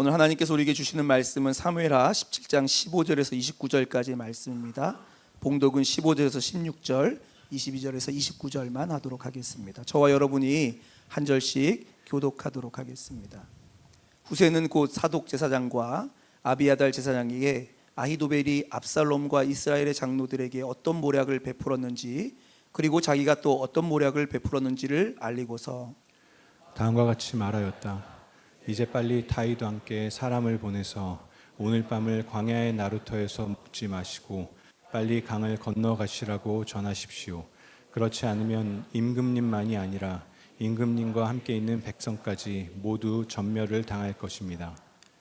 오늘 하나님께서 우리에게 주시는 말씀은 사무엘하 17장 15절에서 29절까지의 말씀입니다. 봉독은 15절에서 16절, 22절에서 29절만 하도록 하겠습니다. 저와 여러분이 한 절씩 교독하도록 하겠습니다. 후세는 곧 사독 제사장과 아비아달 제사장에게 아히도벨이 압살롬과 이스라엘의 장로들에게 어떤 모략을 베풀었는지, 그리고 자기가 또 어떤 모략을 베풀었는지를 알리고서 다음과 같이 말하였다. 이제 빨리 다윗과 함께 사람을 보내서 오늘 밤을 광야의 나루터에서 묵지 마시고 빨리 강을 건너가시라고 전하십시오. 그렇지 않으면 임금님만이 아니라 임금님과 함께 있는 백성까지 모두 전멸을 당할 것입니다.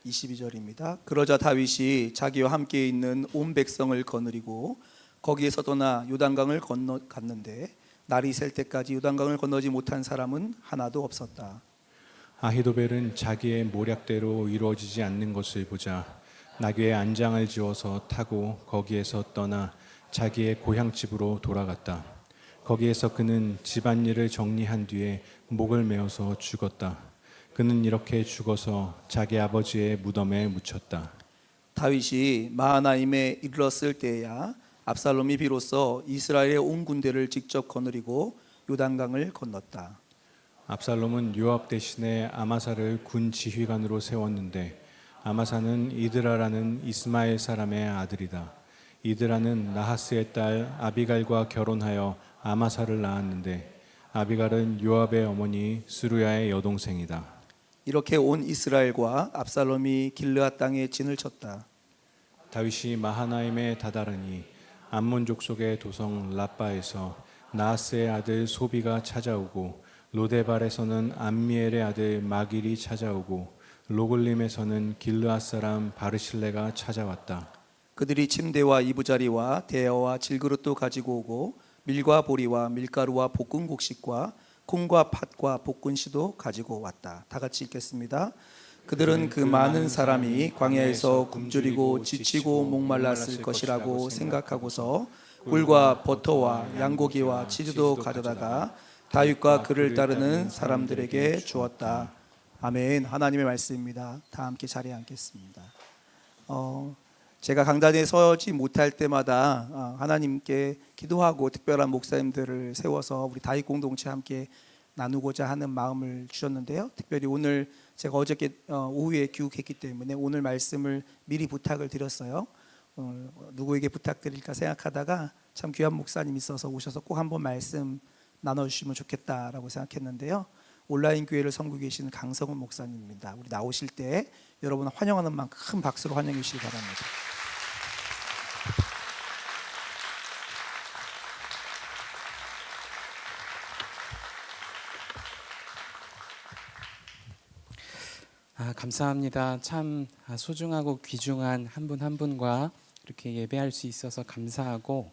22절입니다. 그러자 다윗이 자기와 함께 있는 온 백성을 거느리고 거기에서 떠나 요단강을 건너갔는데 날이 셀 때까지 요단강을 건너지 못한 사람은 하나도 없었다. 아히도벨은 자기의 모략대로 이루어지지 않는 것을 보자 나귀에 안장을 지어서 타고 거기에서 떠나 자기의 고향집으로 돌아갔다. 거기에서 그는 집안일을 정리한 뒤에 목을 메어서 죽었다. 그는 이렇게 죽어서 자기 아버지의 무덤에 묻혔다. 다윗이 마하나임에 이르렀을 때야 압살롬이 비로소 이스라엘의 온 군대를 직접 거느리고 요단강을 건넜다. 압살롬은 요압 대신에 아마사를 군 지휘관으로 세웠는데 아마사는 이드라라는 이스마엘 사람의 아들이다. 이드라는 나하스의 딸 아비갈과 결혼하여 아마사를 낳았는데 아비갈은 요압의 어머니 스루야의 여동생이다. 이렇게 온 이스라엘과 압살롬이 길르앗 땅에 진을 쳤다. 다윗이 마하나임에 다다르니 암몬 족속의 도성 라빠에서 나하스의 아들 소비가 찾아오고 로데발에서는 암미엘의 아들 마길이 찾아오고 로글림에서는 길르앗 사람 바르실레가 찾아왔다. 그들이 침대와 이부자리와 대여와 질그릇도 가지고 오고 밀과 보리와 밀가루와 볶은 곡식과 콩과 팥과 볶은 씨도 가지고 왔다. 다 같이 읽겠습니다. 그들은 그 많은 사람이 광야에서 굶주리고 지치고 목말랐을 것이라고 생각하고서 꿀과 버터와 양고기와 치즈도 가져다가 다윗과 그를 따르는 사람들에게 주었다. 아멘. 하나님의 말씀입니다. 다 함께 자리에 앉겠습니다. 제가 강단에 서지 못할 때마다 하나님께 기도하고 특별한 목사님들을 세워서 우리 다윗 공동체 함께 나누고자 하는 마음을 주셨는데요. 특별히 오늘 제가 어저께 오후에 귀국했기 때문에 오늘 말씀을 미리 부탁을 드렸어요. 누구에게 부탁드릴까 생각하다가 참 귀한 목사님이 있어서 오셔서 꼭 한번 말씀 나눠주시면 좋겠다라고 생각했는데요. 온라인 교회를 섬기고 계시는 강성훈 목사님입니다. 우리 나오실 때 여러분 환영하는 만큼 큰 박수로 환영해 주시기 바랍니다. 감사합니다. 참 소중하고 귀중한 한 분 한 분과 이렇게 예배할 수 있어서 감사하고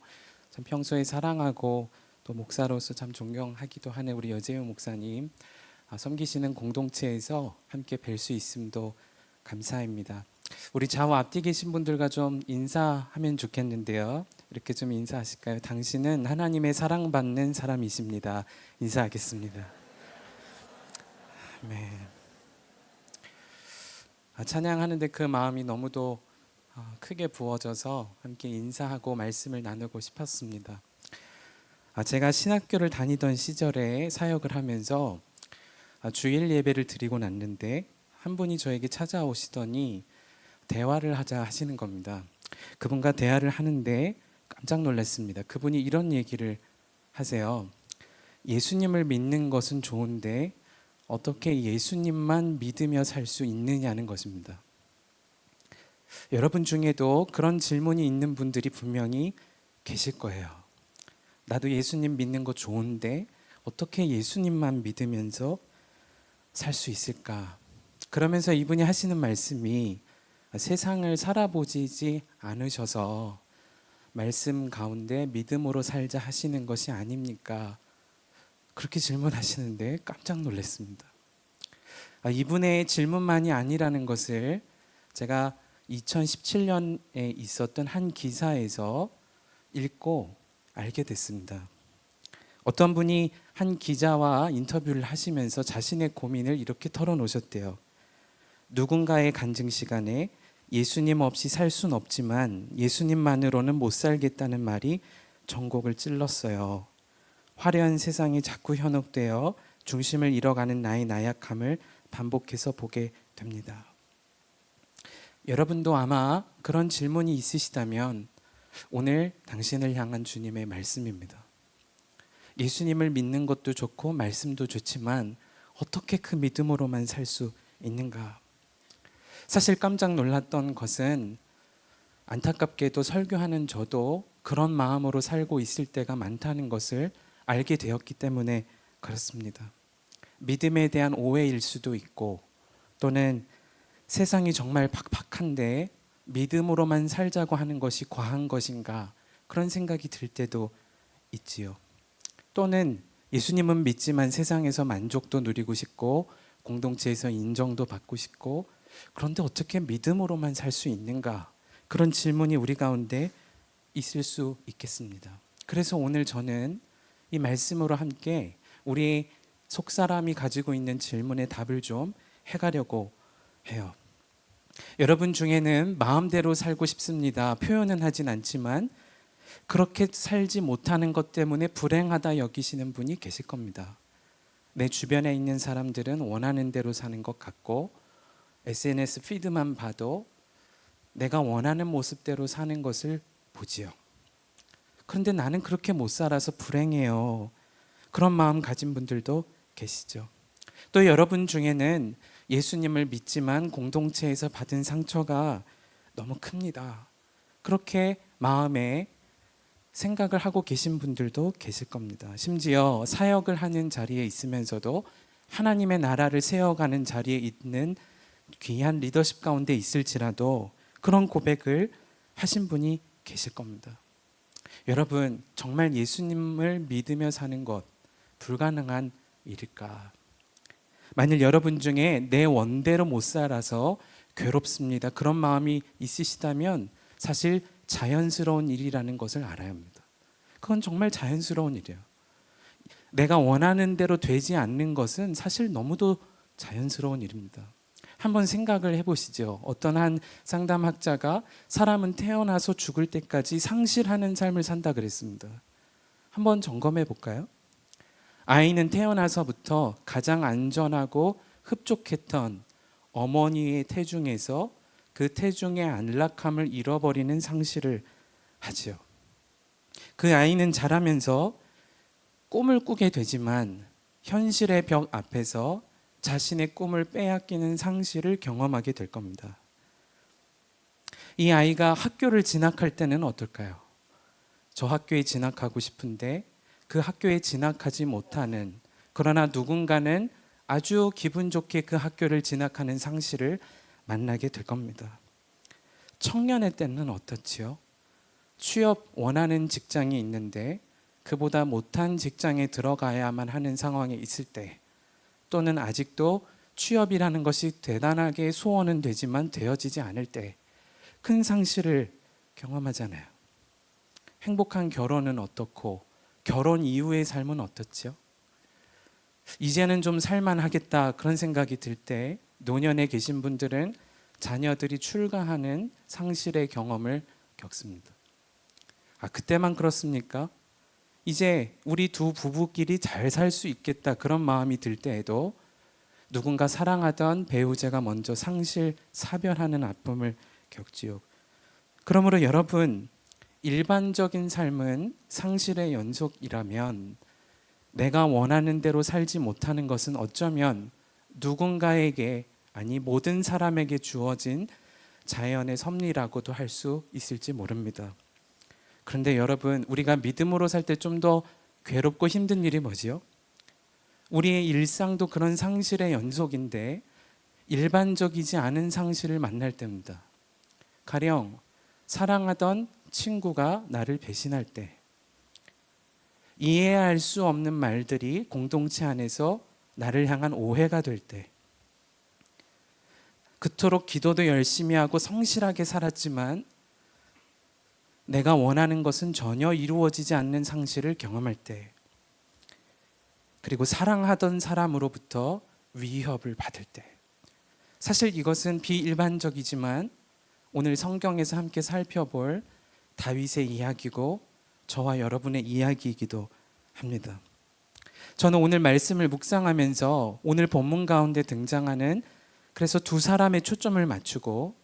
참 평소에 사랑하고 또 목사로서 참 존경하기도 하는 우리 여재용 목사님 섬기시는 공동체에서 함께 뵐 수 있음도 감사합니다. 우리 좌우 앞뒤 계신 분들과 좀 인사하면 좋겠는데요. 이렇게 좀 인사하실까요? 당신은 하나님의 사랑받는 사람이십니다. 인사하겠습니다. 네. 찬양하는데 그 마음이 너무도 크게 부어져서 함께 인사하고 말씀을 나누고 싶었습니다. 제가 신학교를 다니던 시절에 사역을 하면서 주일 예배를 드리고 났는데 한 분이 저에게 찾아오시더니 대화를 하자 하시는 겁니다. 그분과 대화를 하는데 깜짝 놀랐습니다. 그분이 이런 얘기를 하세요. 예수님을 믿는 것은 좋은데 어떻게 예수님만 믿으며 살 수 있느냐는 것입니다. 여러분 중에도 그런 질문이 있는 분들이 분명히 계실 거예요. 나도 예수님 믿는 거 좋은데 어떻게 예수님만 믿으면서 살 수 있을까? 그러면서 이분이 하시는 말씀이 세상을 살아보지 않으셔서 말씀 가운데 믿음으로 살자 하시는 것이 아닙니까? 그렇게 질문하시는데 깜짝 놀랐습니다. 이분의 질문만이 아니라는 것을 제가 2017년에 있었던 한 기사에서 읽고 알게 됐습니다. 어떤 분이 한 기자와 인터뷰를 하시면서 자신의 고민을 이렇게 털어놓으셨대요. 누군가의 간증 시간에 예수님 없이 살 순 없지만 예수님만으로는 못 살겠다는 말이 전곡을 찔렀어요. 화려한 세상이 자꾸 현혹되어 중심을 잃어가는 나의 나약함을 반복해서 보게 됩니다. 여러분도 아마 그런 질문이 있으시다면 오늘 당신을 향한 주님의 말씀입니다. 예수님을 믿는 것도 좋고 말씀도 좋지만 어떻게 그 믿음으로만 살 수 있는가? 사실 깜짝 놀랐던 것은 안타깝게도 설교하는 저도 그런 마음으로 살고 있을 때가 많다는 것을 알게 되었기 때문에 그렇습니다. 믿음에 대한 오해일 수도 있고 또는 세상이 정말 팍팍한데 믿음으로만 살자고 하는 것이 과한 것인가 그런 생각이 들 때도 있지요. 또는 예수님은 믿지만 세상에서 만족도 누리고 싶고 공동체에서 인정도 받고 싶고 그런데 어떻게 믿음으로만 살 수 있는가 그런 질문이 우리 가운데 있을 수 있겠습니다. 그래서 오늘 저는 이 말씀으로 함께 우리 속사람이 가지고 있는 질문에 답을 좀 해가려고 해요. 여러분 중에는 마음대로 살고 싶습니다. 표현은 하진 않지만 그렇게 살지 못하는 것 때문에 불행하다 여기시는 분이 계실 겁니다. 내 주변에 있는 사람들은 원하는 대로 사는 것 같고 SNS 피드만 봐도 내가 원하는 모습대로 사는 것을 보지요. 그런데 나는 그렇게 못 살아서 불행해요. 그런 마음 가진 분들도 계시죠. 또 여러분 중에는 예수님을 믿지만 공동체에서 받은 상처가 너무 큽니다. 그렇게 마음에 생각을 하고 계신 분들도 계실 겁니다. 심지어 사역을 하는 자리에 있으면서도 하나님의 나라를 세워가는 자리에 있는 귀한 리더십 가운데 있을지라도 그런 고백을 하신 분이 계실 겁니다. 여러분, 정말 예수님을 믿으며 사는 것 불가능한 일일까? 만일 여러분 중에 내 원대로 못 살아서 괴롭습니다. 그런 마음이 있으시다면 사실 자연스러운 일이라는 것을 알아야 합니다. 그건 정말 자연스러운 일이에요. 내가 원하는 대로 되지 않는 것은 사실 너무도 자연스러운 일입니다. 한번 생각을 해보시죠. 어떤 한 상담학자가 사람은 태어나서 죽을 때까지 상실하는 삶을 산다 그랬습니다. 한번 점검해 볼까요? 아이는 태어나서부터 가장 안전하고 흡족했던 어머니의 태중에서 그 태중의 안락함을 잃어버리는 상실을 하지요. 그 아이는 자라면서 꿈을 꾸게 되지만 현실의 벽 앞에서 자신의 꿈을 빼앗기는 상실을 경험하게 될 겁니다. 이 아이가 학교를 진학할 때는 어떨까요? 저 학교에 진학하고 싶은데 그 학교에 진학하지 못하는, 그러나 누군가는 아주 기분 좋게 그 학교를 진학하는 상실을 만나게 될 겁니다. 청년의 때는 어떻지요? 취업 원하는 직장이 있는데 그보다 못한 직장에 들어가야만 하는 상황에 있을 때, 또는 아직도 취업이라는 것이 대단하게 소원은 되지만 되어지지 않을 때 큰 상실을 경험하잖아요. 행복한 결혼은 어떻고 결혼 이후의 삶은 어떻죠? 이제는 좀 살만하겠다 그런 생각이 들 때 노년에 계신 분들은 자녀들이 출가하는 상실의 경험을 겪습니다. 그때만 그렇습니까? 이제 우리 두 부부끼리 잘 살 수 있겠다 그런 마음이 들 때에도 누군가 사랑하던 배우자가 먼저 상실, 사별하는 아픔을 겪지요. 그러므로 여러분, 일반적인 삶은 상실의 연속이라면 내가 원하는 대로 살지 못하는 것은 어쩌면 누군가에게, 아니 모든 사람에게 주어진 자연의 섭리라고도 할 수 있을지 모릅니다. 그런데 여러분, 우리가 믿음으로 살 때 좀 더 괴롭고 힘든 일이 뭐지요? 우리의 일상도 그런 상실의 연속인데 일반적이지 않은 상실을 만날 때입니다. 가령 사랑하던 친구가 나를 배신할 때, 이해할 수 없는 말들이 공동체 안에서 나를 향한 오해가 될 때, 그토록 기도도 열심히 하고 성실하게 살았지만 내가 원하는 것은 전혀 이루어지지 않는 상실을 경험할 때, 그리고 사랑하던 사람으로부터 위협을 받을 때, 사실 이것은 비일반적이지만 오늘 성경에서 함께 살펴볼 다윗의 이야기고 저와 여러분의 이야기이기도 합니다. 저는 오늘 말씀을 묵상하면서 오늘 본문 가운데 등장하는 그래서 두 사람의 초점을 맞추고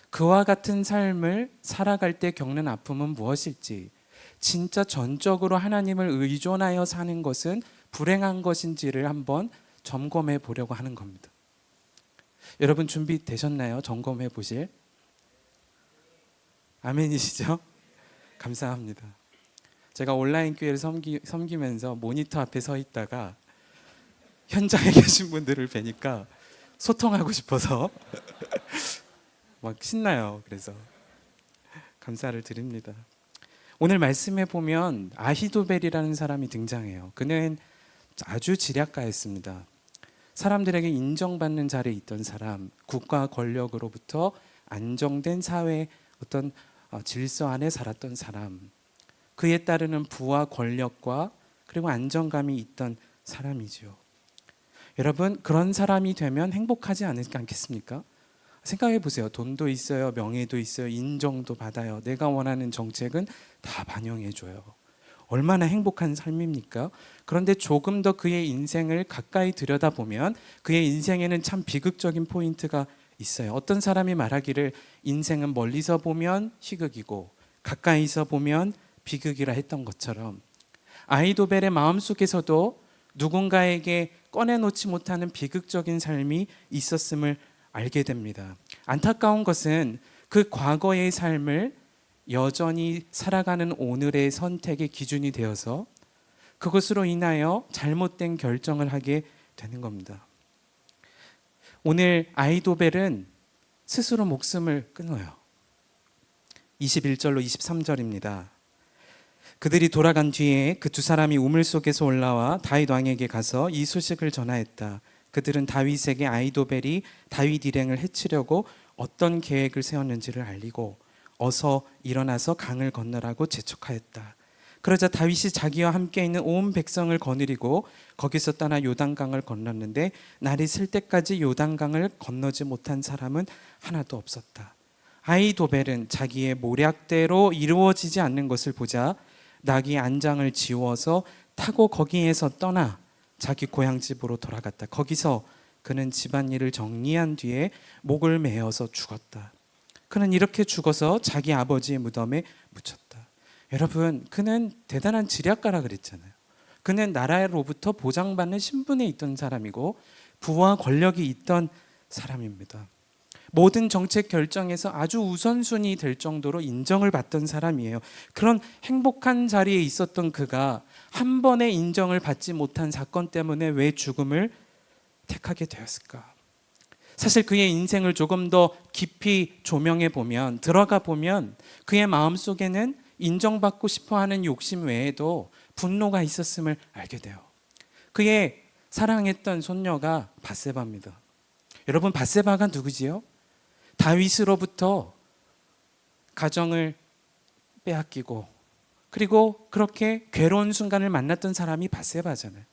그와 같은 삶을 살아갈 때 겪는 아픔은 무엇일지, 진짜 전적으로 하나님을 의존하여 사는 것은 불행한 것인지를 한번 점검해 보려고 하는 겁니다. 여러분 준비되셨나요? 점검해 보실? 아멘이시죠? 감사합니다. 제가 온라인 교회를 섬기면서 모니터 앞에 서 있다가 현장에 계신 분들을 뵈니까 소통하고 싶어서 막 신나요. 그래서 감사를 드립니다. 오늘 말씀에 보면 아히도벨이라는 사람이 등장해요. 그는 아주 지략가였습니다. 사람들에게 인정받는 자리에 있던 사람, 국가 권력으로부터 안정된 사회 어떤 질서 안에 살았던 사람, 그에 따르는 부와 권력과 그리고 안정감이 있던 사람이죠. 여러분, 그런 사람이 되면 행복하지 않겠습니까? 생각해 보세요. 돈도 있어요, 명예도 있어요, 인정도 받아요. 내가 원하는 정책은 다 반영해 줘요. 얼마나 행복한 삶입니까? 그런데 조금 더 그의 인생을 가까이 들여다보면 그의 인생에는 참 비극적인 포인트가 있어요. 어떤 사람이 말하기를 인생은 멀리서 보면 희극이고 가까이서 보면 비극이라 했던 것처럼 아히도벨의 마음속에서도 누군가에게 꺼내놓지 못하는 비극적인 삶이 있었음을 알게 됩니다. 안타까운 것은 그 과거의 삶을 여전히 살아가는 오늘의 선택의 기준이 되어서 그것으로 인하여 잘못된 결정을 하게 되는 겁니다. 오늘 아히도벨은 스스로 목숨을 끊어요. 21절로 23절입니다. 그들이 돌아간 뒤에 그 두 사람이 우물 속에서 올라와 다윗 왕에게 가서 이 소식을 전하였다. 그들은 다윗에게 아히도벨이 다윗 일행을 해치려고 어떤 계획을 세웠는지를 알리고 어서 일어나서 강을 건너라고 재촉하였다. 그러자 다윗이 자기와 함께 있는 온 백성을 거느리고 거기서 떠나 요단강을 건넜는데 날이 슬 때까지 요단강을 건너지 못한 사람은 하나도 없었다. 아히도벨은 자기의 모략대로 이루어지지 않는 것을 보자 나귀 안장을 지워서 타고 거기에서 떠나 자기 고향집으로 돌아갔다. 거기서 그는 집안일을 정리한 뒤에 목을 메어서 죽었다. 그는 이렇게 죽어서 자기 아버지의 무덤에 묻혔다. 여러분, 그는 대단한 지략가라 그랬잖아요. 그는 나라로부터 보장받는 신분에 있던 사람이고 부와 권력이 있던 사람입니다. 모든 정책 결정에서 아주 우선순위 될 정도로 인정을 받던 사람이에요. 그런 행복한 자리에 있었던 그가 한 번의 인정을 받지 못한 사건 때문에 왜 죽음을 택하게 되었을까? 사실 그의 인생을 조금 더 깊이 조명해 보면, 들어가 보면 그의 마음속에는 인정받고 싶어하는 욕심 외에도 분노가 있었음을 알게 돼요. 그의 사랑했던 손녀가 밧세바입니다. 여러분, 밧세바가 누구지요? 다윗으로부터 가정을 빼앗기고 그리고 그렇게 괴로운 순간을 만났던 사람이 밧세바잖아요.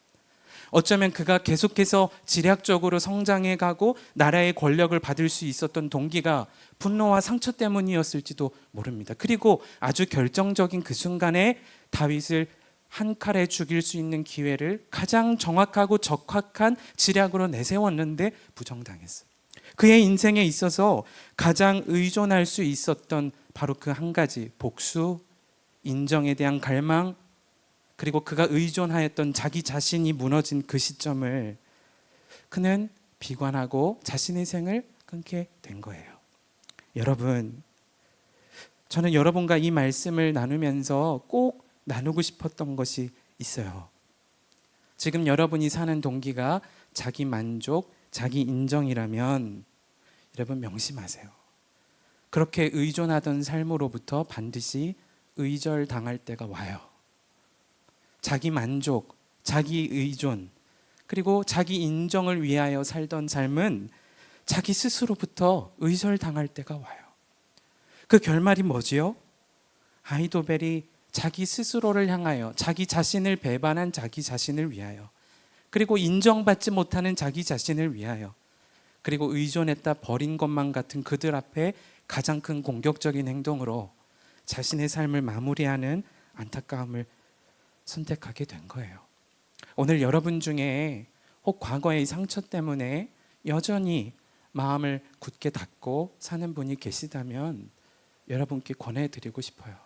어쩌면 그가 계속해서 지략적으로 성장해 가고 나라의 권력을 받을 수 있었던 동기가 분노와 상처 때문이었을지도 모릅니다. 그리고 아주 결정적인 그 순간에 다윗을 한 칼에 죽일 수 있는 기회를 가장 정확하고 적확한 지략으로 내세웠는데 부정당했어요. 그의 인생에 있어서 가장 의존할 수 있었던 바로 그 한 가지, 복수, 인정에 대한 갈망, 그리고 그가 의존하였던 자기 자신이 무너진 그 시점을 그는 비관하고 자신의 생을 끊게 된 거예요. 여러분, 저는 여러분과 이 말씀을 나누면서 꼭 나누고 싶었던 것이 있어요. 지금 여러분이 사는 동기가 자기 만족, 자기 인정이라면 여러분 명심하세요. 그렇게 의존하던 삶으로부터 반드시 의절당할 때가 와요. 자기 만족, 자기 의존, 그리고 자기 인정을 위하여 살던 삶은 자기 스스로부터 의절당할 때가 와요. 그 결말이 뭐지요? 아히도벨이 자기 스스로를 향하여 자기 자신을 배반한 자기 자신을 위하여 그리고 인정받지 못하는 자기 자신을 위하여 그리고 의존했다 버린 것만 같은 그들 앞에 가장 큰 공격적인 행동으로 자신의 삶을 마무리하는 안타까움을 선택하게 된 거예요. 오늘 여러분 중에 혹 과거의 상처 때문에 여전히 마음을 굳게 닫고 사는 분이 계시다면 여러분께 권해드리고 싶어요.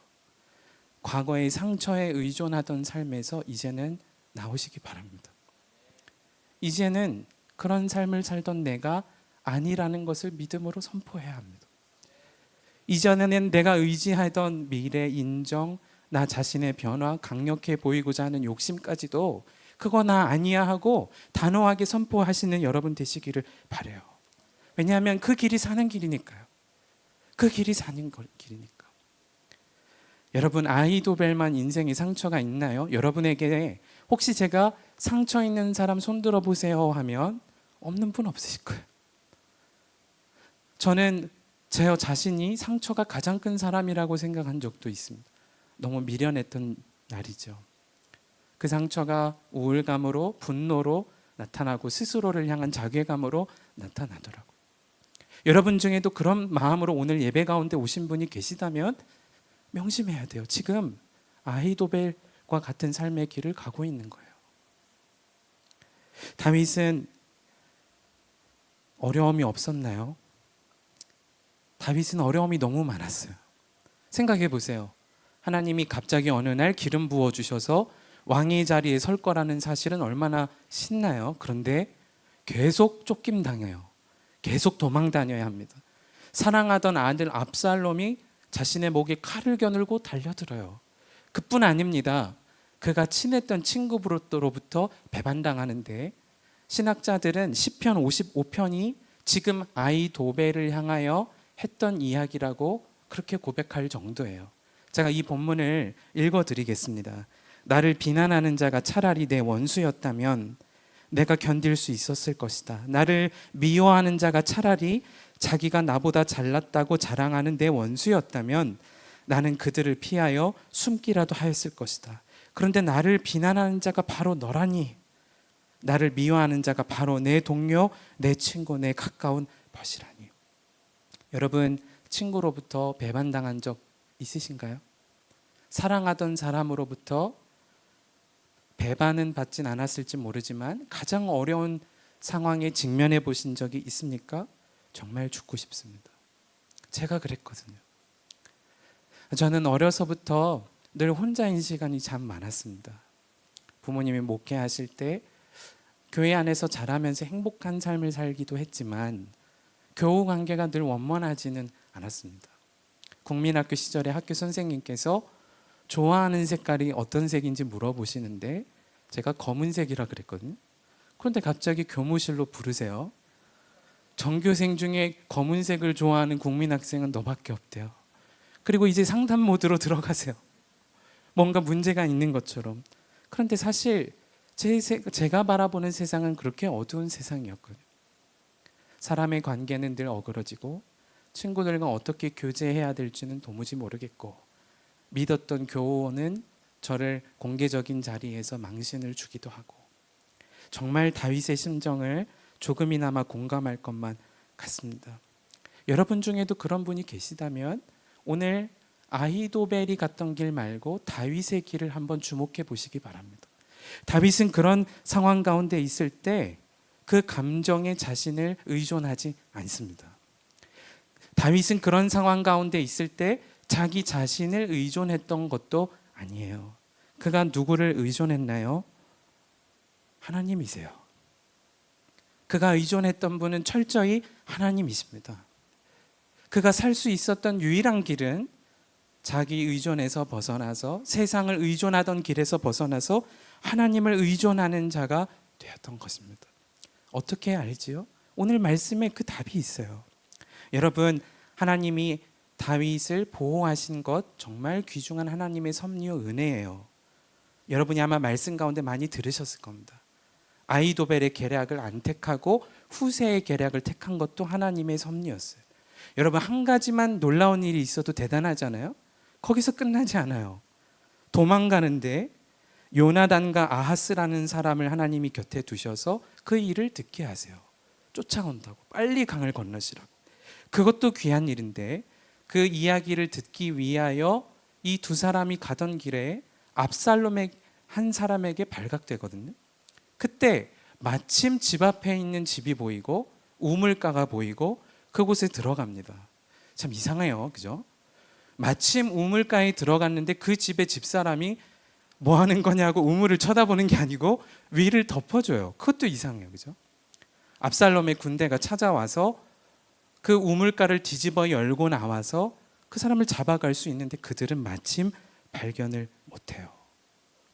과거의 상처에 의존하던 삶에서 이제는 나오시기 바랍니다. 이제는 그런 삶을 살던 내가 아니라는 것을 믿음으로 선포해야 합니다. 이전에는 내가 의지하던 미래, 인정, 나 자신의 변화, 강력해 보이고자 하는 욕심까지도 그거 나 아니야 하고 단호하게 선포하시는 여러분 되시기를 바라요. 왜냐하면 그 길이 사는 길이니까요. 그 길이 사는 길이니까. 여러분, 아히도벨만 인생에 상처가 있나요? 여러분에게 혹시 제가 상처 있는 사람 손 들어보세요 하면 없는 분 없으실 거예요. 저는 제 자신이 상처가 가장 큰 사람이라고 생각한 적도 있습니다. 너무 미련했던 날이죠. 그 상처가 우울감으로, 분노로 나타나고 스스로를 향한 자괴감으로 나타나더라고요. 여러분 중에도 그런 마음으로 오늘 예배 가운데 오신 분이 계시다면 명심해야 돼요. 지금 아히도벨과 같은 삶의 길을 가고 있는 거예요. 다윗은 어려움이 없었나요? 다윗은 어려움이 너무 많았어요. 생각해 보세요. 하나님이 갑자기 어느 날 기름 부어주셔서 왕의 자리에 설 거라는 사실은 얼마나 신나요? 그런데 계속 쫓김당해요. 계속 도망 다녀야 합니다. 사랑하던 아들 압살롬이 자신의 목에 칼을 겨누고 달려들어요. 그뿐 아닙니다. 그가 친했던 친구로부터 배반당하는데 신학자들은 시편 55편이 지금 아히도벨을 향하여 했던 이야기라고 그렇게 고백할 정도예요. 제가 이 본문을 읽어드리겠습니다. 나를 비난하는 자가 차라리 내 원수였다면 내가 견딜 수 있었을 것이다. 나를 미워하는 자가 차라리 자기가 나보다 잘났다고 자랑하는 내 원수였다면 나는 그들을 피하여 숨기라도 하였을 것이다. 그런데 나를 비난하는 자가 바로 너라니, 나를 미워하는 자가 바로 내 동료, 내 친구, 내 가까운 벗이라니. 여러분, 친구로부터 배반당한 적 있으신가요? 사랑하던 사람으로부터 배반은 받진 않았을지 모르지만 가장 어려운 상황에 직면해 보신 적이 있습니까? 정말 죽고 싶습니다. 제가 그랬거든요. 저는 어려서부터 늘 혼자인 시간이 참 많았습니다. 부모님이 목회하실 때 교회 안에서 자라면서 행복한 삶을 살기도 했지만 교우 관계가 늘 원만하지는 않았습니다. 국민학교 시절에 학교 선생님께서 좋아하는 색깔이 어떤 색인지 물어보시는데 제가 검은색이라 그랬거든요. 그런데 갑자기 교무실로 부르세요. 전교생 중에 검은색을 좋아하는 국민학생은 너밖에 없대요. 그리고 이제 상담 모드로 들어가세요. 뭔가 문제가 있는 것처럼. 그런데 사실 제가 바라보는 세상은 그렇게 어두운 세상이었거든요. 사람의 관계는 늘 어그러지고 친구들과 어떻게 교제해야 될지는 도무지 모르겠고 믿었던 교우는 저를 공개적인 자리에서 망신을 주기도 하고 정말 다윗의 심정을 조금이나마 공감할 것만 같습니다. 여러분 중에도 그런 분이 계시다면 오늘 아히도벨이 갔던 길 말고 다윗의 길을 한번 주목해 보시기 바랍니다. 다윗은 그런 상황 가운데 있을 때 그 감정에 자신을 의존하지 않습니다. 다윗은 그런 상황 가운데 있을 때 자기 자신을 의존했던 것도 아니에요. 그가 누구를 의존했나요? 하나님이세요. 그가 의존했던 분은 철저히 하나님이십니다. 그가 살 수 있었던 유일한 길은 자기 의존에서 벗어나서 세상을 의존하던 길에서 벗어나서 하나님을 의존하는 자가 되었던 것입니다. 어떻게 알지요? 오늘 말씀에 그 답이 있어요. 여러분, 하나님이 다윗을 보호하신 것 정말 귀중한 하나님의 섭리와 은혜예요. 여러분이 아마 말씀 가운데 많이 들으셨을 겁니다. 아히도벨의 계략을 안 택하고 후세의 계략을 택한 것도 하나님의 섭리였어요. 여러분, 한 가지만 놀라운 일이 있어도 대단하잖아요. 거기서 끝나지 않아요. 도망가는데 요나단과 아하스라는 사람을 하나님이 곁에 두셔서 그 일을 듣게 하세요. 쫓아온다고, 빨리 강을 건너시라고. 그것도 귀한 일인데 그 이야기를 듣기 위하여 이 두 사람이 가던 길에 압살롬의 한 사람에게 발각되거든요. 그때 마침 집 앞에 있는 집이 보이고 우물가가 보이고 그곳에 들어갑니다. 참 이상해요, 그죠? 마침 우물가에 들어갔는데 그 집의 집사람이 뭐 하는 거냐고 우물을 쳐다보는 게 아니고 위를 덮어줘요. 그것도 이상해요, 그죠? 압살롬의 군대가 찾아와서 그 우물가를 뒤집어 열고 나와서 그 사람을 잡아갈 수 있는데 그들은 마침 발견을 못해요.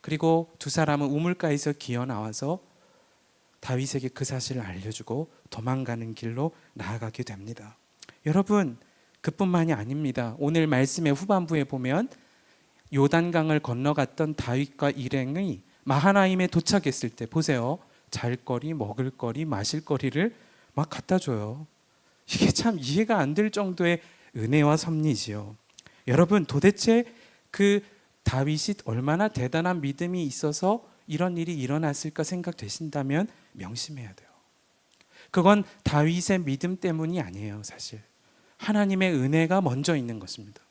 그리고 두 사람은 우물가에서 기어 나와서 다윗에게 그 사실을 알려주고 도망가는 길로 나아가게 됩니다. 여러분, 그뿐만이 아닙니다. 오늘 말씀의 후반부에 보면 요단강을 건너갔던 다윗과 일행이 마하나임에 도착했을 때 보세요. 잘 거리, 먹을 거리, 마실 거리를 막 갖다 줘요. 이게 참 이해가 안 될 정도의 은혜와 섭리지요. 여러분, 도대체 그 다윗이 얼마나 대단한 믿음이 있어서 이런 일이 일어났을까 생각되신다면 명심해야 돼요. 그건 다윗의 믿음 때문이 아니에요, 사실. 하나님의 은혜가 먼저 있는 것입니다.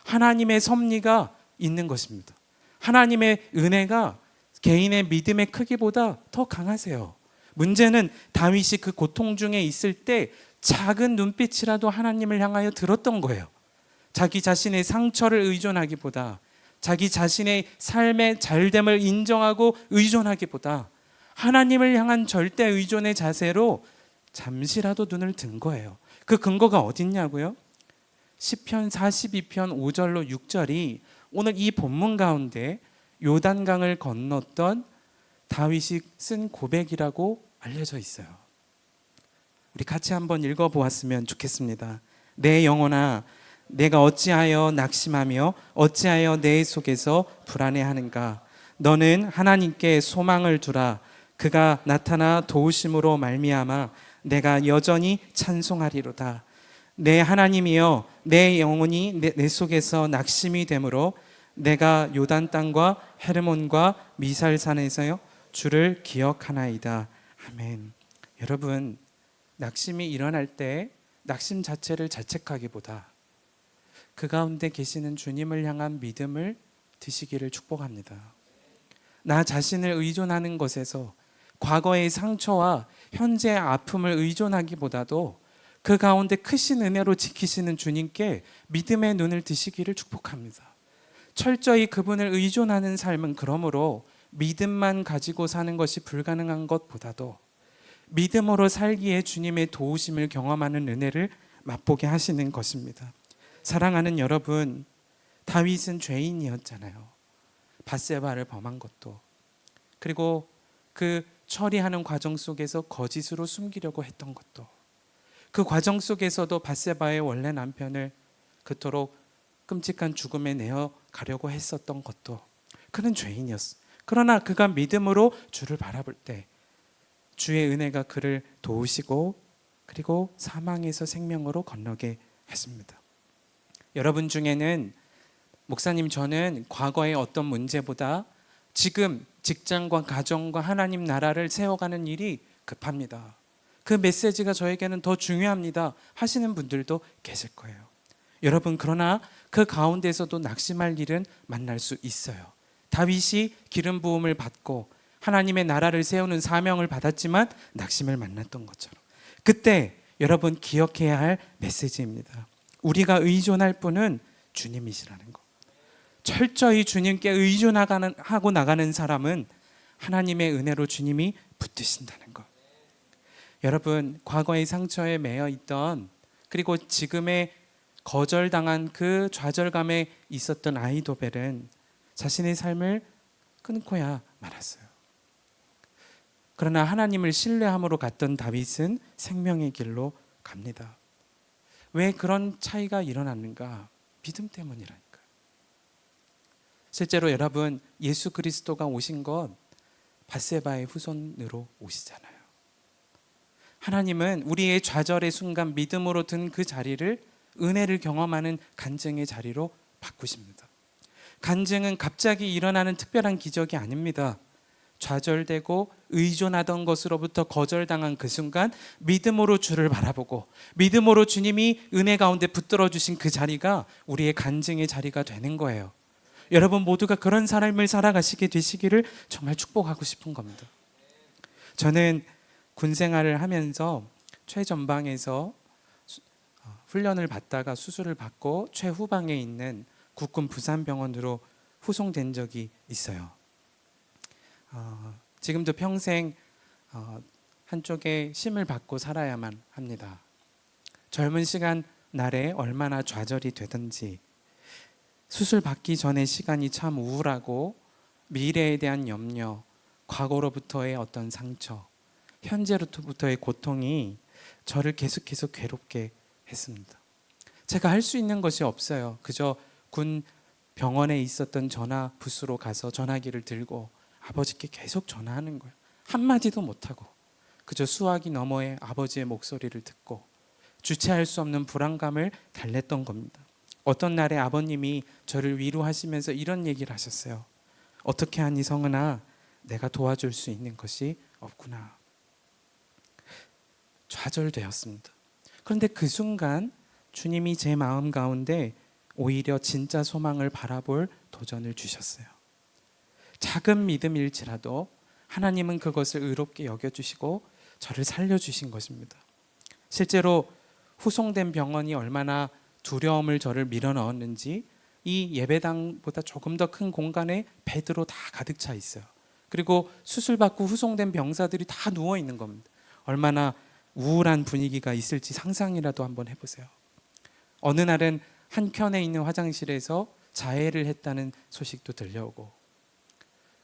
하나님의 섭리가 있는 것입니다. 하나님의 은혜가 개인의 믿음의 크기보다 더 강하세요. 문제는 다윗이 그 고통 중에 있을 때 작은 눈빛이라도 하나님을 향하여 들었던 거예요. 자기 자신의 상처를 의존하기보다, 자기 자신의 삶의 잘됨을 인정하고 의존하기보다 하나님을 향한 절대 의존의 자세로 잠시라도 눈을 든 거예요. 그 근거가 어딨냐고요? 시편 42편 5절로 6절이 오늘 이 본문 가운데 요단강을 건넜던 다윗이 쓴 고백이라고 알려져 있어요. 우리 같이 한번 읽어보았으면 좋겠습니다. 내 영혼아, 내가 어찌하여 낙심하며 어찌하여 내 속에서 불안해하는가? 너는 하나님께 소망을 두라. 그가 나타나 도우심으로 말미암아 내가 여전히 찬송하리로다. 내 하나님이여, 내 영혼이 내 속에서 낙심이 되므로 내가 요단 땅과 헤르몬과 미살산에서 주를 기억하나이다. 아멘. 여러분, 낙심이 일어날 때 낙심 자체를 자책하기보다 그 가운데 계시는 주님을 향한 믿음을 드시기를 축복합니다. 나 자신을 의존하는 것에서 과거의 상처와 현재의 아픔을 의존하기보다도 그 가운데 크신 은혜로 지키시는 주님께 믿음의 눈을 드시기를 축복합니다. 철저히 그분을 의존하는 삶은 그러므로 믿음만 가지고 사는 것이 불가능한 것보다도 믿음으로 살기에 주님의 도우심을 경험하는 은혜를 맛보게 하시는 것입니다. 사랑하는 여러분, 다윗은 죄인이었잖아요. 밧세바를 범한 것도, 그리고 그 처리하는 과정 속에서 거짓으로 숨기려고 했던 것도, 그 과정 속에서도 밧세바의 원래 남편을 그토록 끔찍한 죽음에 내어 가려고 했었던 것도, 그는 죄인이었어. 그러나 그가 믿음으로 주를 바라볼 때 주의 은혜가 그를 도우시고 그리고 사망에서 생명으로 건너게 했습니다. 여러분 중에는 목사님, 저는 과거의 어떤 문제보다 지금 직장과 가정과 하나님 나라를 세워가는 일이 급합니다. 그 메시지가 저에게는 더 중요합니다 하시는 분들도 계실 거예요. 여러분, 그러나 그 가운데서도 낙심할 일은 만날 수 있어요. 다윗이 기름 부음을 받고 하나님의 나라를 세우는 사명을 받았지만 낙심을 만났던 것처럼, 그때 여러분 기억해야 할 메시지입니다. 우리가 의존할 분은 주님이시라는 것. 철저히 주님께 의존하고 나가는 사람은 하나님의 은혜로 주님이 붙드신다는 것. 여러분, 과거의 상처에 매여 있던, 그리고 지금의 거절당한 그 좌절감에 있었던 아히도벨은 자신의 삶을 끊고야 말았어요. 그러나 하나님을 신뢰함으로 갔던 다윗은 생명의 길로 갑니다. 왜 그런 차이가 일어났는가? 믿음 때문이라니까요. 실제로 여러분, 예수 그리스도가 오신 것 밧세바의 후손으로 오시잖아요. 하나님은 우리의 좌절의 순간 믿음으로 든 그 자리를 은혜를 경험하는 간증의 자리로 바꾸십니다. 간증은 갑자기 일어나는 특별한 기적이 아닙니다. 좌절되고 의존하던 것으로부터 거절당한 그 순간 믿음으로 주를 바라보고 믿음으로 주님이 은혜 가운데 붙들어 주신 그 자리가 우리의 간증의 자리가 되는 거예요. 여러분 모두가 그런 삶을 살아가시게 되시기를 정말 축복하고 싶은 겁니다. 저는 군 생활을 하면서 최전방에서 훈련을 받다가 수술을 받고 최후방에 있는 국군 부산병원으로 후송된 적이 있어요. 지금도 평생 한쪽에 심을 받고 살아야만 합니다. 젊은 시간 날에 얼마나 좌절이 되든지 수술 받기 전의 시간이 참 우울하고 미래에 대한 염려, 과거로부터의 어떤 상처, 현재로부터의 고통이 저를 계속해서 괴롭게 했습니다. 제가 할 수 있는 것이 없어요. 그저 군 병원에 있었던 전화 부스로 가서 전화기를 들고 아버지께 계속 전화하는 거예요. 한마디도 못하고 그저 수화기 너머에 아버지의 목소리를 듣고 주체할 수 없는 불안감을 달랬던 겁니다. 어떤 날에 아버님이 저를 위로하시면서 이런 얘기를 하셨어요. 어떻게 하니 성은아, 내가 도와줄 수 있는 것이 없구나. 좌절되었습니다. 그런데 그 순간 주님이 제 마음 가운데 오히려 진짜 소망을 바라볼 도전을 주셨어요. 작은 믿음일지라도 하나님은 그것을 의롭게 여겨주시고 저를 살려주신 것입니다. 실제로 후송된 병원이 얼마나 두려움을 저를 밀어넣었는지 이 예배당보다 조금 더 큰 공간에 베드로 다 가득 차 있어요. 그리고 수술받고 후송된 병사들이 다 누워 있는 겁니다. 얼마나 우울한 분위기가 있을지 상상이라도 한번 해보세요. 어느 날은 한켠에 있는 화장실에서 자해를 했다는 소식도 들려오고,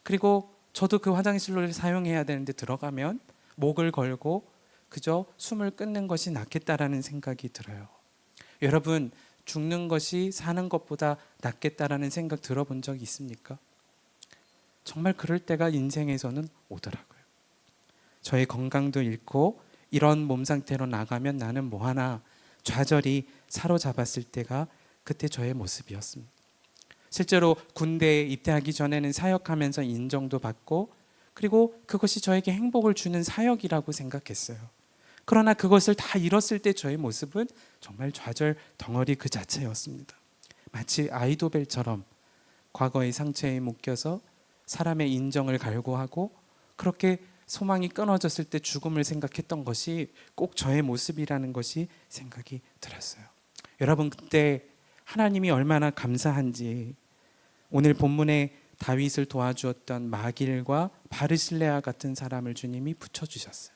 그리고 저도 그 화장실로 사용해야 되는데 들어가면 목을 걸고 그저 숨을 끊는 것이 낫겠다라는 생각이 들어요. 여러분, 죽는 것이 사는 것보다 낫겠다라는 생각 들어본 적 있습니까? 정말 그럴 때가 인생에서는 오더라고요. 저의 건강도 잃고 이런 몸 상태로 나가면 나는 뭐하나 좌절이 사로잡았을 때가 그때 저의 모습이었습니다. 실제로 군대에 입대하기 전에는 사역하면서 인정도 받고, 그리고 그것이 저에게 행복을 주는 사역이라고 생각했어요. 그러나 그것을 다 잃었을 때 저의 모습은 정말 좌절 덩어리 그 자체였습니다. 마치 아이도벨처럼 과거의 상처에 묶여서 사람의 인정을 갈구하고 그렇게 소망이 끊어졌을 때 죽음을 생각했던 것이 꼭 저의 모습이라는 것이 생각이 들었어요. 여러분, 그때 하나님이 얼마나 감사한지 오늘 본문에 다윗을 도와주었던 마길과 바르실레아 같은 사람을 주님이 붙여주셨어요.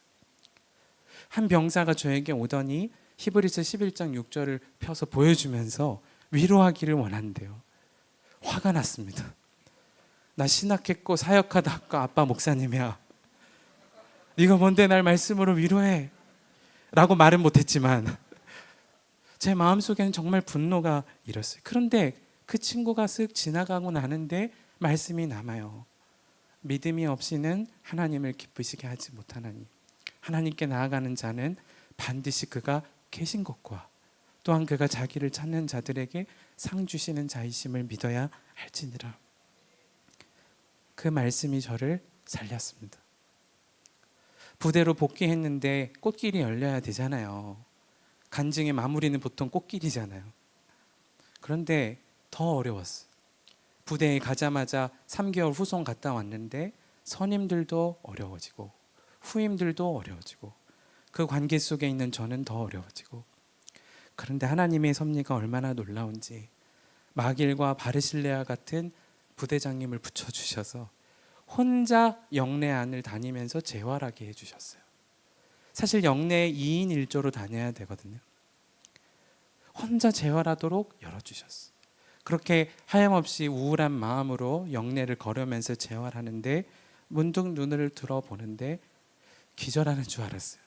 한 병사가 저에게 오더니 히브리서 11장 6절을 펴서 보여주면서 위로하기를 원한대요. 화가 났습니다. 나 신학했고 사역하다가 아빠 목사님이야. 네가 뭔데 날 말씀으로 위로해? 라고 말은 못했지만 제 마음속에는 정말 분노가 일었어요. 그런데 그 친구가 쓱 지나가고 나는데 말씀이 남아요. 믿음이 없이는 하나님을 기쁘시게 하지 못하나니 하나님께 나아가는 자는 반드시 그가 계신 것과 또한 그가 자기를 찾는 자들에게 상 주시는 자이심을 믿어야 할지니라. 그 말씀이 저를 살렸습니다. 부대로 복귀했는데 꽃길이 열려야 되잖아요. 간증의 마무리는 보통 꽃길이잖아요. 그런데 더 어려웠어요. 부대에 가자마자 3개월 후송 갔다 왔는데 선임들도 어려워지고 후임들도 어려워지고 그 관계 속에 있는 저는 더 어려워지고, 그런데 하나님의 섭리가 얼마나 놀라운지 마길과 바르실레아 같은 부대장님을 붙여주셔서 혼자 영내안을 다니면서 재활하게 해주셨어요. 사실 영내 2인 1조로 다녀야 되거든요. 혼자 재활하도록 열어주셨어요. 그렇게 하염없이 우울한 마음으로 영내를 걸으면서 재활하는데 문득 눈을 들어보는데 기절하는 줄 알았어요.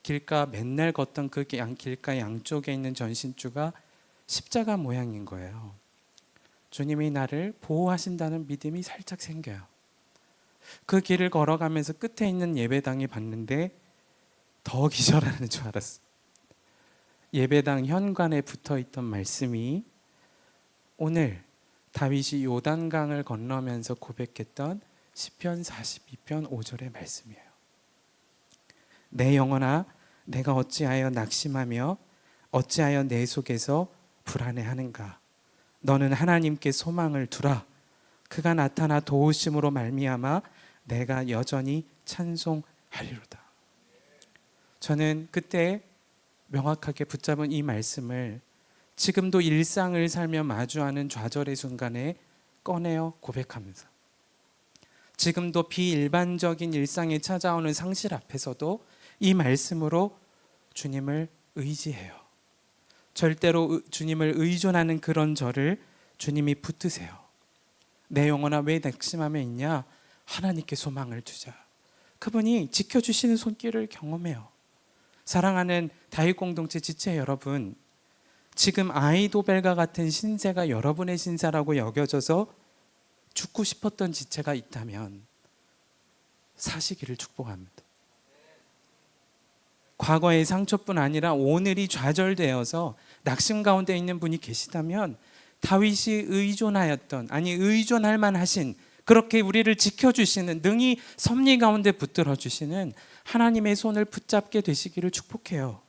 길가 맨날 걷던 그 길가 양쪽에 있는 전신주가 십자가 모양인 거예요. 주님이 나를 보호하신다는 믿음이 살짝 생겨요. 그 길을 걸어가면서 끝에 있는 예배당에 봤는데 더 기절하는 줄 알았어요. 예배당 현관에 붙어있던 말씀이 오늘 다윗이 요단강을 건너면서 고백했던 시편 42편 5절의 말씀이에요. 내 영혼아, 내가 어찌하여 낙심하며 어찌하여 내 속에서 불안해하는가. 너는 하나님께 소망을 두라. 그가 나타나 도우심으로 말미암아 내가 여전히 찬송하리로다. 저는 그때 명확하게 붙잡은 이 말씀을 지금도 일상을 살며 마주하는 좌절의 순간에 꺼내어 고백하면서, 지금도 비일반적인 일상에 찾아오는 상실 앞에서도 이 말씀으로 주님을 의지해요. 절대로 주님을 의존하는 그런 저를 주님이 붙드세요. 내 영혼아, 왜 낙심하며 있냐? 하나님께 소망을 두자. 그분이 지켜주시는 손길을 경험해요. 사랑하는 다윗 공동체 지체 여러분, 지금 아이도벨과 같은 신세가 여러분의 신세라고 여겨져서 죽고 싶었던 지체가 있다면 사시기를 축복합니다. 과거의 상처뿐 아니라 오늘이 좌절되어서 낙심 가운데 있는 분이 계시다면 다윗이 의존하였던, 아니 의존할 만하신, 그렇게 우리를 지켜주시는, 능히 섭리 가운데 붙들어 주시는 하나님의 손을 붙잡게 되시기를 축복해요.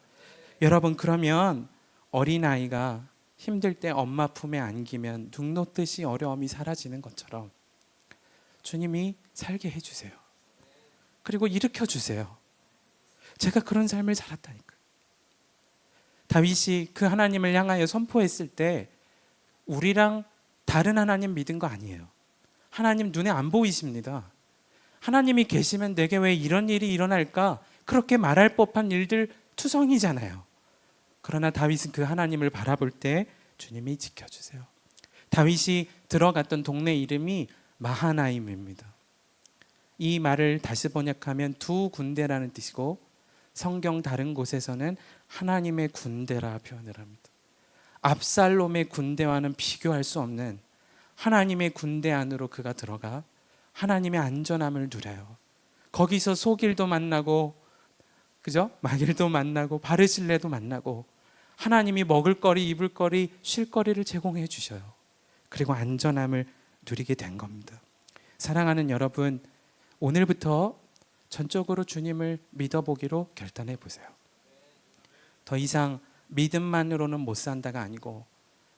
여러분, 그러면 어린아이가 힘들 때 엄마 품에 안기면 눅 놓듯이 어려움이 사라지는 것처럼 주님이 살게 해주세요. 그리고 일으켜주세요. 제가 그런 삶을 살았다니까요. 다윗이 그 하나님을 향하여 선포했을 때 우리랑 다른 하나님 믿은 거 아니에요. 하나님 눈에 안 보이십니다. 하나님이 계시면 내게 왜 이런 일이 일어날까? 그렇게 말할 법한 일들 투성이잖아요. 그러나 다윗은 그 하나님을 바라볼 때 주님이 지켜주세요. 다윗이 들어갔던 동네 이름이 마하나임입니다. 이 말을 다시 번역하면 두 군대라는 뜻이고, 성경 다른 곳에서는 하나님의 군대라 표현을 합니다. 압살롬의 군대와는 비교할 수 없는 하나님의 군대 안으로 그가 들어가 하나님의 안전함을 누려요. 거기서 소길도 만나고, 그죠? 마길도 만나고, 바르실레도 만나고, 하나님이 먹을거리, 입을거리, 쉴거리를 제공해 주셔요. 그리고 안전함을 누리게 된 겁니다. 사랑하는 여러분, 오늘부터 전적으로 주님을 믿어보기로 결단해 보세요. 더 이상 믿음만으로는 못 산다가 아니고,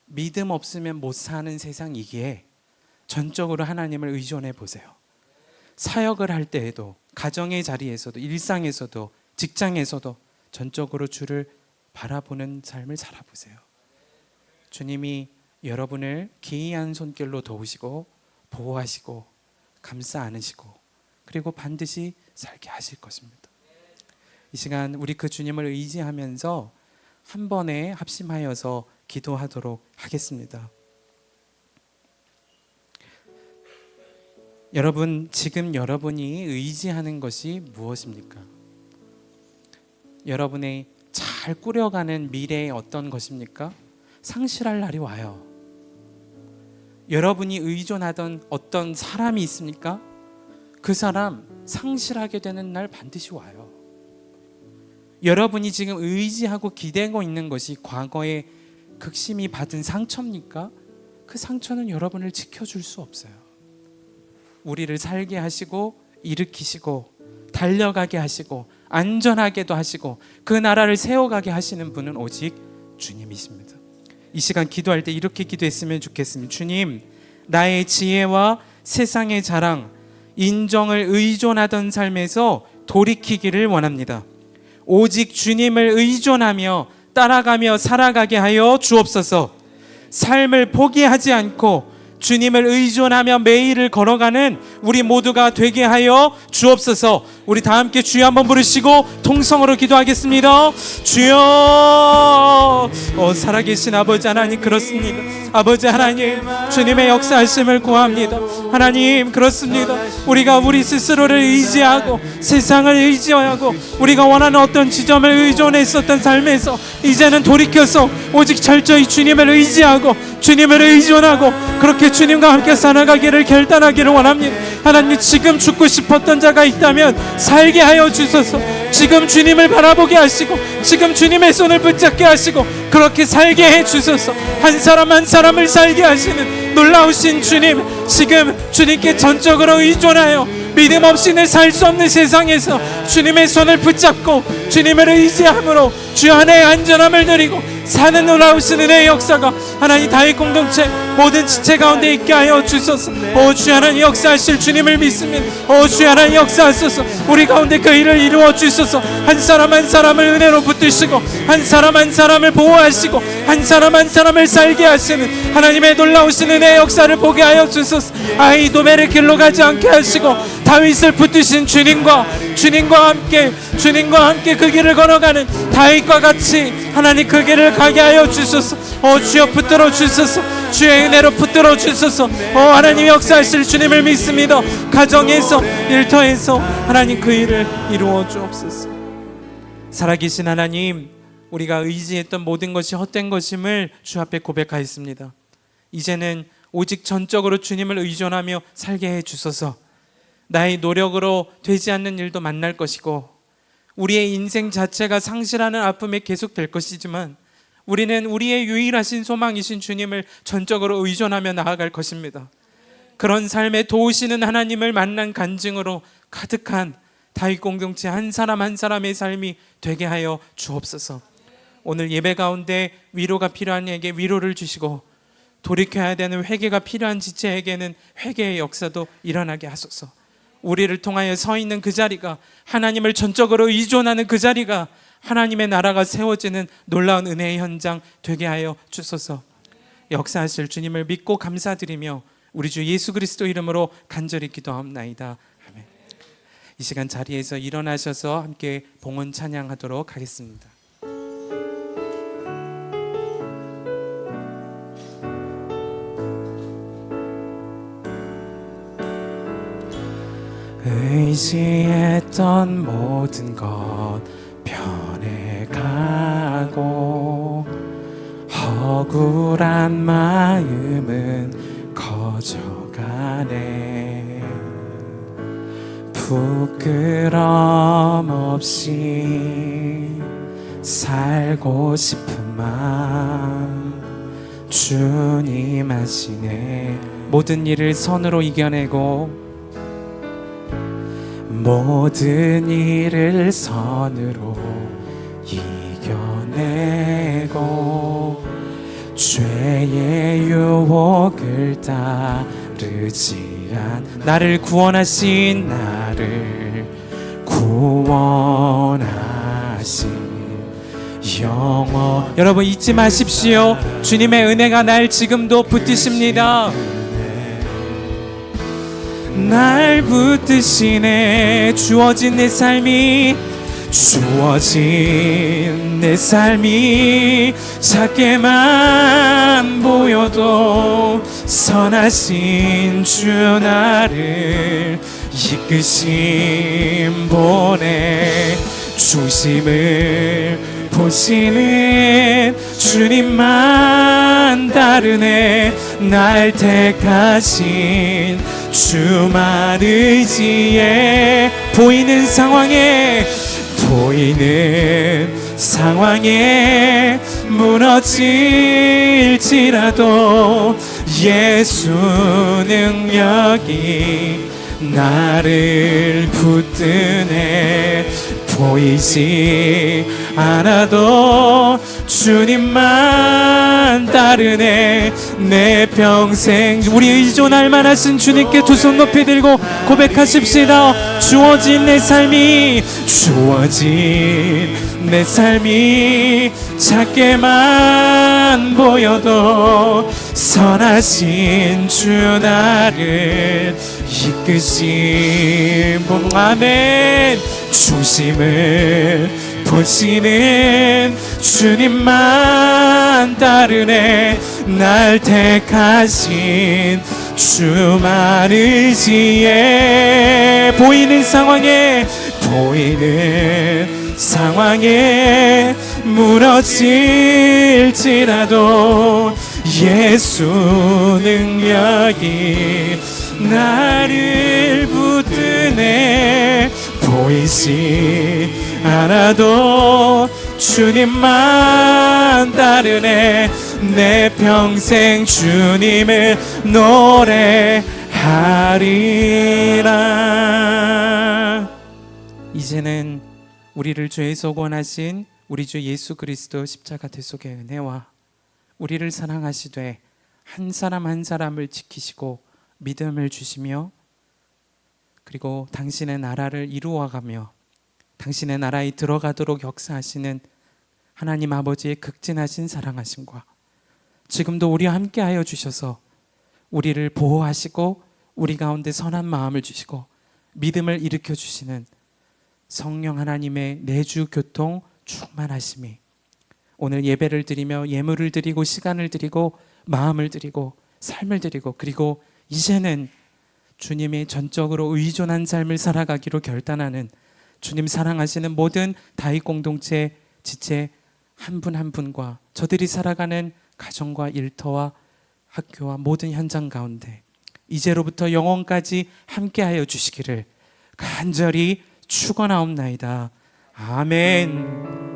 믿음 없으면 못 사는 세상이기에 전적으로 하나님을 의존해 보세요. 사역을 할 때에도, 가정의 자리에서도, 일상에서도, 직장에서도 전적으로 주를 바라보는 삶을 살아보세요. 주님이 여러분을 기이한 손길로 도우시고 보호하시고 감싸 안으시고 그리고 반드시 살게 하실 것입니다. 이 시간 우리 그 주님을 의지하면서 한 번에 합심하여서 기도하도록 하겠습니다. 여러분, 지금 여러분이 의지하는 것이 무엇입니까? 여러분의 잘 꾸려가는 미래의 어떤 것입니까? 상실할 날이 와요. 여러분이 의존하던 어떤 사람이 있습니까? 그 사람 상실하게 되는 날 반드시 와요. 여러분이 지금 의지하고 기대고 있는 것이 과거에 극심히 받은 상처입니까? 그 상처는 여러분을 지켜줄 수 없어요. 우리를 살게 하시고 일으키시고 달려가게 하시고 안전하게도 하시고 그 나라를 세워가게 하시는 분은 오직 주님이십니다. 이 시간 기도할 때 이렇게 기도했으면 좋겠습니다. 주님, 나의 지혜와 세상의 자랑, 인정을 의존하던 삶에서 돌이키기를 원합니다. 오직 주님을 의존하며 따라가며 살아가게 하여 주옵소서. 삶을 포기하지 않고 주님을 의존하며 매일을 걸어가는 우리 모두가 되게 하여 주옵소서. 우리 다 함께 주여 한번 부르시고 통성으로 기도하겠습니다. 주여. 살아계신 아버지 하나님, 그렇습니다. 아버지 하나님, 주님의 역사하심을 구합니다. 하나님, 그렇습니다. 우리가 우리 스스로를 의지하고 세상을 의지하고 우리가 원하는 어떤 지점을 의존했었던 삶에서 이제는 돌이켜서 오직 철저히 주님을 의지하고 주님을 의존하고 그렇게 주님과 함께 살아가기를 결단하기를 원합니다. 하나님, 지금 죽고 싶었던 자가 있다면 살게 하여 주소서. 지금 주님을 바라보게 하시고 지금 주님의 손을 붙잡게 하시고 그렇게 살게 해주소서. 한 사람 한 사람을 살게 하시는 놀라우신 주님, 지금 주님께 전적으로 의존하여 믿음 없이는 살 수 없는 세상에서 주님의 손을 붙잡고 주님을 의지함으로 주 안에 안전함을 누리고 사는 놀라우신 은혜의 역사가 하나님 다윗 공동체 모든 지체 가운데 있게 하여 주소서. 오 주 하나님 역사하실 주님을 믿습니다. 오 주 하나님 역사하소서. 우리 가운데 그 일을 이루어 주소서. 한 사람 한 사람을 은혜로 붙드시고 한 사람 한 사람을 보호하시고 한 사람 한 사람을 살게 하시는 하나님의 놀라우신 은혜의 역사를 보게 하여 주소서. 아이도벨의 길로 가지 않게 하시고 다윗을 붙드신 주님과 함께 그 길을 걸어가는 다윗과 같이 하나님 그 길을 가게 하여 주소서. 오 주여 붙들어 주소서. 주의 은혜로 붙들어 주소서. 오 하나님 역사하실 주님을 믿습니다. 가정에서 일터에서 하나님 그 일을 이루어 주옵소서. 살아계신 하나님, 우리가 의지했던 모든 것이 헛된 것임을 주 앞에 고백하였습니다. 이제는 오직 전적으로 주님을 의존하며 살게 해 주소서. 나의 노력으로 되지 않는 일도 만날 것이고 우리의 인생 자체가 상실하는 아픔에 계속될 것이지만 우리는 우리의 유일하신 소망이신 주님을 전적으로 의존하며 나아갈 것입니다. 그런 삶에 도우시는 하나님을 만난 간증으로 가득한 다윗 공동체 한 사람 한 사람의 삶이 되게 하여 주옵소서. 오늘 예배 가운데 위로가 필요한 이에게 위로를 주시고 돌이켜야 되는 회개가 필요한 지체에게는 회개의 역사도 일어나게 하소서. 우리를 통하여 서 있는 그 자리가, 하나님을 전적으로 의존하는 그 자리가 하나님의 나라가 세워지는 놀라운 은혜의 현장 되게 하여 주소서. 역사하실 주님을 믿고 감사드리며 우리 주 예수 그리스도 이름으로 간절히 기도하옵나이다. 아멘. 이 시간 자리에서 일어나셔서 함께 봉헌 찬양하도록 하겠습니다. 의지했던 모든 것 변해가고 억울한 마음은 커져가네. 부끄럼 없이 살고 싶은 마음 주님 하시네. 모든 일을 선으로 이겨내고 모든 일을 선으로 이겨내고 죄의 유혹을 따르지 않 나를 구원하신 영원. 여러분 잊지 마십시오. 주님의 은혜가 날 지금도 붙드십니다. 날 붙드시네. 주어진 내 삶이 작게만 보여도 선하신 주 나를 이끄심 보내. 중심을 보시는 주님만 다르네. 날 택하신 주만 의지해. 보이는 상황에 무너질지라도 예수 능력이 나를 붙드네. 보이지 않아도 주님만 따르네. 내 평생 우리 의존할 만하신 주님께 두 손 높이 들고 고백하십시다. 주어진 내 삶이 작게만 보여도 선하신 주 나를 이끄심. 아멘. 중심을 보시는 주님만 따르네. 날 택하신 주만 의지해. 보이는 상황에 무너질지라도 예수 능력이 나를 붙드네. 보이지 않아도 주님만 따르네. 내 평생 주님을 노래하리라. 이제는 우리를 죄에서 구원하신 우리 주 예수 그리스도 십자가 대속의 은혜와 우리를 사랑하시되 한 사람 한 사람을 지키시고 믿음을 주시며 그리고 당신의 나라를 이루어가며 당신의 나라에 들어가도록 역사하시는 하나님 아버지의 극진하신 사랑하심과 지금도 우리와 함께하여 주셔서 우리를 보호하시고 우리 가운데 선한 마음을 주시고 믿음을 일으켜 주시는 성령 하나님의 내주 교통 충만하심이 오늘 예배를 드리며 예물을 드리고 시간을 드리고 마음을 드리고 삶을 드리고 그리고 이제는 주님의 전적으로 의존한 삶을 살아가기로 결단하는 주님 사랑하시는 모든 다윗 공동체 지체 한 분 한 분과 저들이 살아가는 가정과 일터와 학교와 모든 현장 가운데 이제로부터 영원까지 함께하여 주시기를 간절히 축원하옵나이다. 아멘.